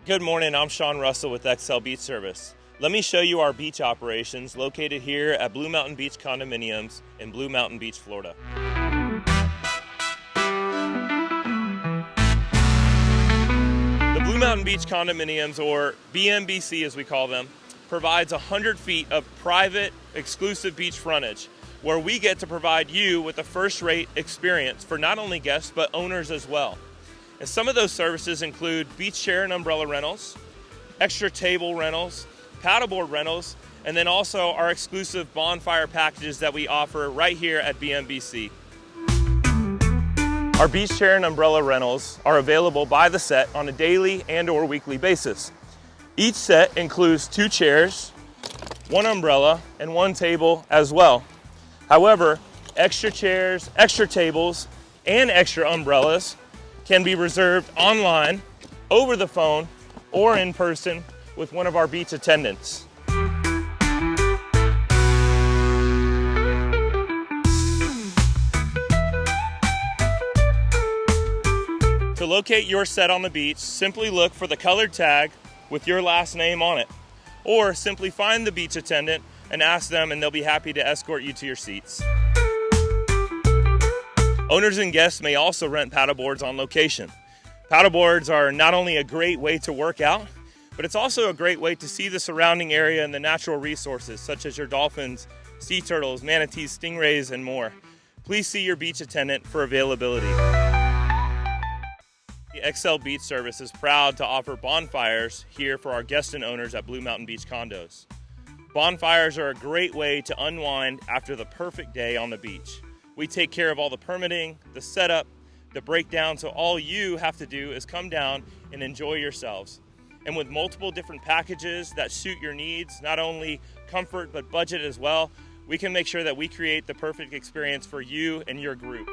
Good morning, I'm Sean Russell with XL Beach Service. Let me show you our beach operations located here at Blue Mountain Beach Condominiums in Blue Mountain Beach, Florida. The Blue Mountain Beach Condominiums, or BMBC as we call them, provides 100 feet of private, exclusive beach frontage where we get to provide you with a first-rate experience for not only guests but owners as well. And some of those services include beach chair and umbrella rentals, extra table rentals, paddleboard rentals, and then also our exclusive bonfire packages that we offer right here at BMBC. Our beach chair and umbrella rentals are available by the set on a daily and/or weekly basis. Each set includes 2 chairs, 1 umbrella, and 1 table as well. However, extra chairs, extra tables, and extra umbrellas can be reserved online, over the phone, or in person with one of our beach attendants. To locate your set on the beach, simply look for the colored tag with your last name on it, or simply find the beach attendant and ask them and they'll be happy to escort you to your seats. Owners and guests may also rent paddleboards on location. Paddleboards are not only a great way to work out, but it's also a great way to see the surrounding area and the natural resources such as your dolphins, sea turtles, manatees, stingrays, and more. Please see your beach attendant for availability. The XL Beach Service is proud to offer bonfires here for our guests and owners at Blue Mountain Beach Condos. Bonfires are a great way to unwind after the perfect day on the beach. We take care of all the permitting, the setup, the breakdown, so all you have to do is come down and enjoy yourselves. And with multiple different packages that suit your needs, not only comfort but budget as well, we can make sure that we create the perfect experience for you and your group.